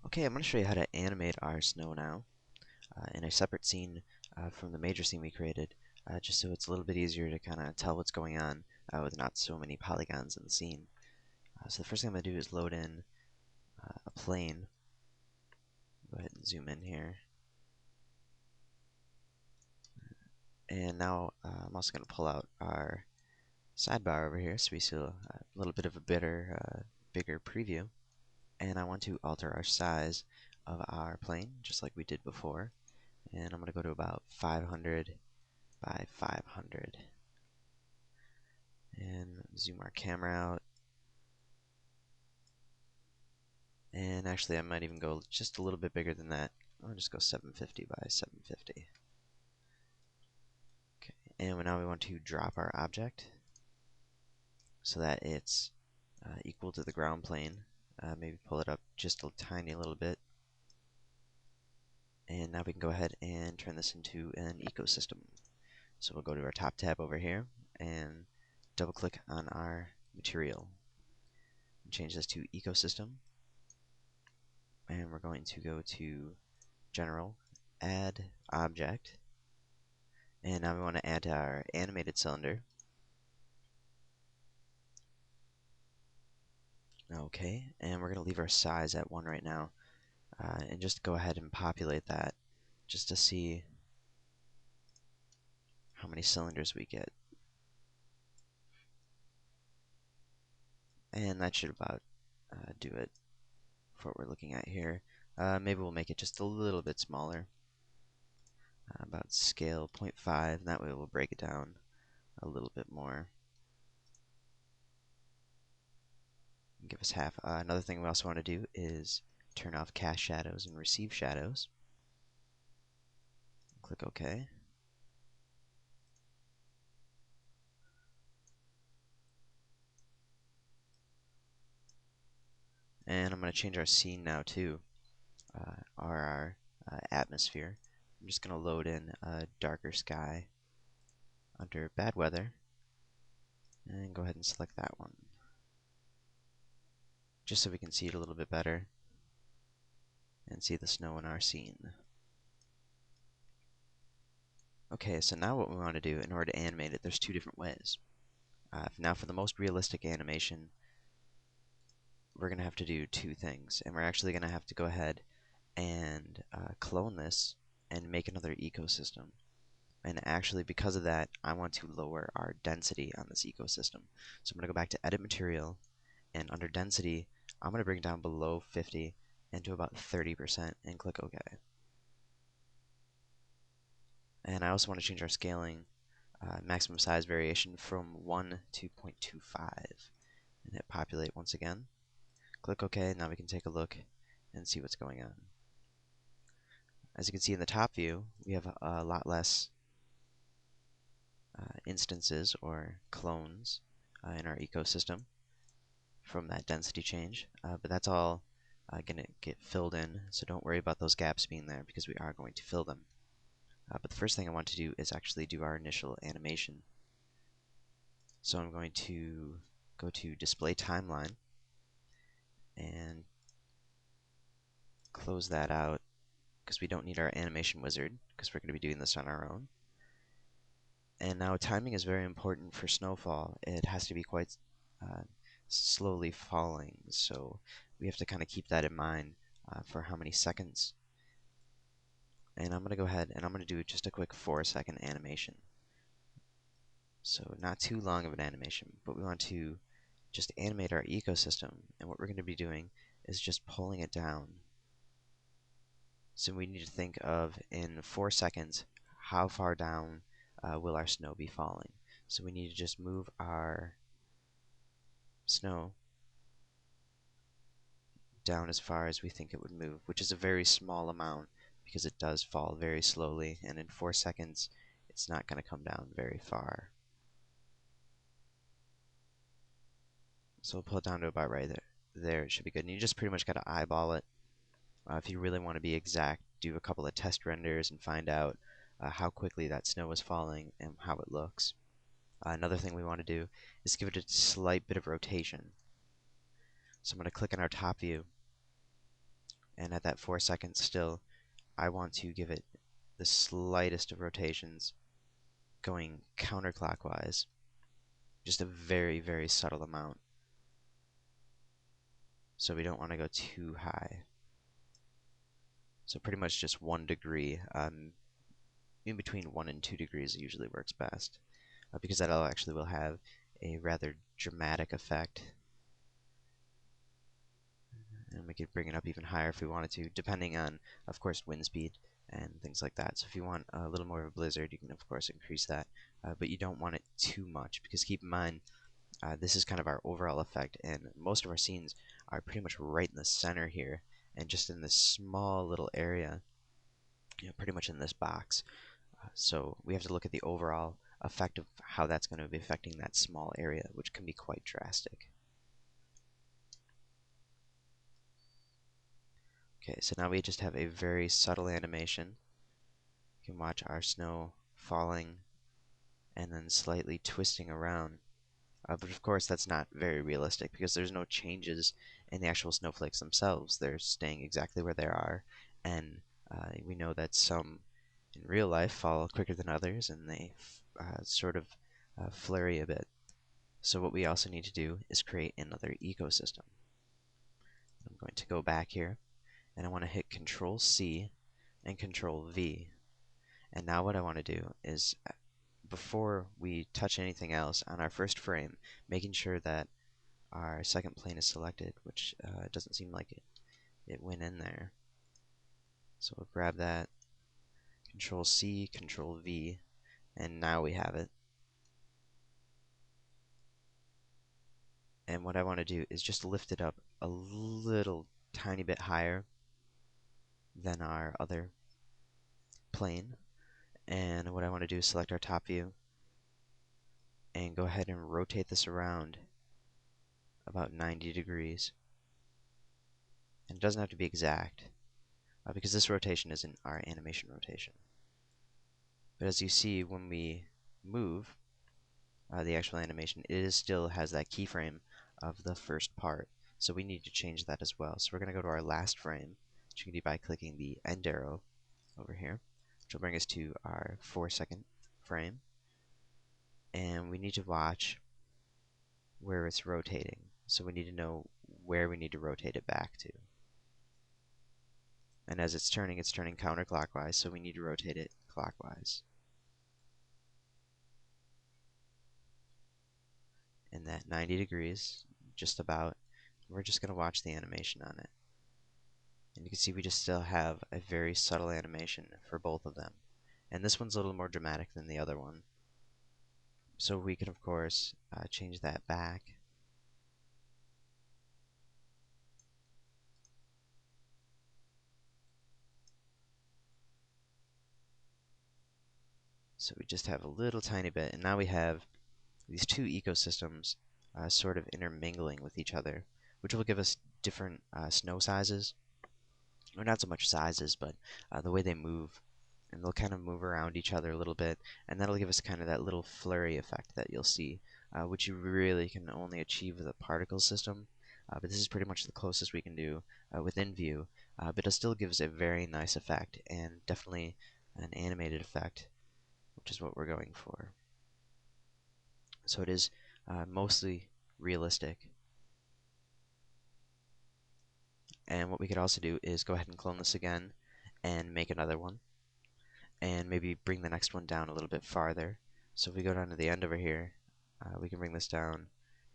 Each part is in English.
Okay, I'm going to show you how to animate our snow now in a separate scene from the major scene we created, just so it's a little bit easier to kind of tell what's going on with not so many polygons in the scene. So the first thing I'm going to do is load in a plane. Go ahead and zoom in here. And now I'm also going to pull out our sidebar over here so we see a little bit of a bigger preview. And I want to alter our size of our plane, just like we did before. And I'm going to go to about 500 by 500. And zoom our camera out. And actually, I might even go just a little bit bigger than that. I'll just go 750 by 750. Okay, and now we want to drop our object so that it's equal to the ground plane. Maybe pull it up just a tiny little bit. And now we can go ahead and turn this into an ecosystem. So we'll go to our top tab over here and double click on our material. And change this to ecosystem. And we're going to go to general, add object. And now we want to add our animated cylinder. Okay, and we're going to leave our size at 1 right now. And just go ahead and populate that just to see how many cylinders we get. And that should about do it for what we're looking at here. Maybe we'll make it just a little bit smaller. About scale 0.5, and that way we'll break it down a little bit more. Give us half. Another thing we also want to do is turn off cast shadows and receive shadows. Click OK. And I'm going to change our scene now to our atmosphere. I'm just going to load in a darker sky under bad weather and go ahead and select that one, just so we can see it a little bit better and see the snow in our scene. Okay, so now what we want to do in order to animate it, there's two different ways. Now for the most realistic animation, we're going to have to do two things, and we're actually going to have to go ahead and clone this and make another ecosystem. And actually, because of that, I want to lower our density on this ecosystem. So I'm going to go back to Edit Material, and under Density, I'm going to bring it down below 50 and to about 30% and click OK. And I also want to change our scaling maximum size variation from 1 to 0.25 and hit populate once again. Click OK. Now we can take a look and see what's going on. As you can see in the top view, we have a lot less instances or clones in our ecosystem from that density change, but that's all going to get filled in, so don't worry about those gaps being there because we are going to fill them. But the first thing I want to do is actually do our initial animation. So I'm going to go to Display Timeline and close that out because we don't need our animation wizard because we're going to be doing this on our own. And now timing is very important for snowfall. It has to be quite slowly falling, so we have to kind of keep that in mind for how many seconds. And I'm going to go ahead and I'm going to do just a quick 4-second animation. So not too long of an animation, but we want to just animate our ecosystem, and what we're going to be doing is just pulling it down. So we need to think of, in 4 seconds, how far down will our snow be falling. So we need to just move our snow down as far as we think it would move, which is a very small amount because it does fall very slowly, and in 4 seconds it's not going to come down very far. So we'll pull it down to about right there. There, it should be good. And you just pretty much got to eyeball it. If you really want to be exact, do a couple of test renders and find out how quickly that snow is falling and how it looks. Another thing we want to do is give it a slight bit of rotation. So I'm going to click on our top view, and at that 4 seconds still, I want to give it the slightest of rotations going counterclockwise, just a very, very subtle amount. So we don't want to go too high. So pretty much just 1 degree. In between 1 and 2 degrees usually works best, because that actually will have a rather dramatic effect. And we could bring it up even higher if we wanted to, depending on, of course, wind speed and things like that. So if you want a little more of a blizzard, you can, of course, increase that. But you don't want it too much, because keep in mind, this is kind of our overall effect, and most of our scenes are pretty much right in the center here, and just in this small little area, pretty much in this box. So we have to look at the overall effect of how that's going to be affecting that small area, which can be quite drastic. Okay, so now we just have a very subtle animation. You can watch our snow falling and then slightly twisting around. But of course, that's not very realistic because there's no changes in the actual snowflakes themselves. They're staying exactly where they are, and we know that some in real life fall quicker than others, and they sort of flurry a bit. So what we also need to do is create another ecosystem. I'm going to go back here, and I want to hit Control C and Control V. And now what I want to do is, before we touch anything else on our first frame, making sure that our second plane is selected, which doesn't seem like it went in there. So we'll grab that, Control C, Control V, and now we have it. And what I want to do is just lift it up a little tiny bit higher than our other plane. And what I want to do is select our top view and go ahead and rotate this around about 90 degrees. And it doesn't have to be exact, because this rotation isn't our animation rotation. But as you see, when we move the actual animation, it still has that keyframe of the first part. So we need to change that as well. So we're going to go to our last frame, which you can do by clicking the end arrow over here, which will bring us to our 4-second frame. And we need to watch where it's rotating. So we need to know where we need to rotate it back to. And as it's turning counterclockwise, so we need to rotate it clockwise. And that 90 degrees, just about, we're just going to watch the animation on it. And you can see we just still have a very subtle animation for both of them. And this one's a little more dramatic than the other one. So we can, of course, change that back. So we just have a little tiny bit, and now we have these two ecosystems sort of intermingling with each other, which will give us different snow sizes. Or not so much sizes, but the way they move. And they'll kind of move around each other a little bit, and that'll give us kind of that little flurry effect that you'll see, which you really can only achieve with a particle system. But this is pretty much the closest we can do within View, but it still gives a very nice effect, and definitely an animated effect, which is what we're going for. So it is mostly realistic. And what we could also do is go ahead and clone this again and make another one, and maybe bring the next one down a little bit farther. So if we go down to the end over here, we can bring this down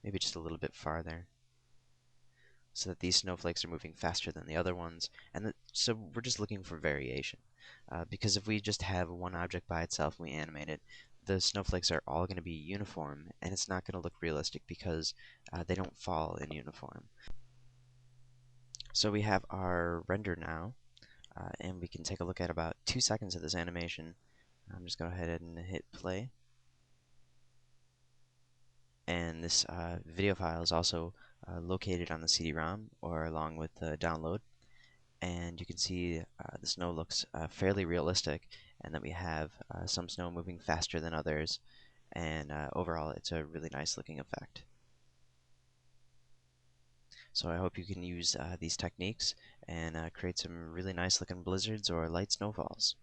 maybe just a little bit farther, so that these snowflakes are moving faster than the other ones. And so we're just looking for variation, because if we just have one object by itself and we animate it, the snowflakes are all going to be uniform, and it's not going to look realistic because they don't fall in uniform. So we have our render now, and we can take a look at about 2 seconds of this animation. I'm just going to go ahead and hit play. And this video file is also located on the CD-ROM or along with the download. And you can see the snow looks fairly realistic, and that we have some snow moving faster than others, and overall it's a really nice looking effect. So I hope you can use these techniques and create some really nice looking blizzards or light snowfalls.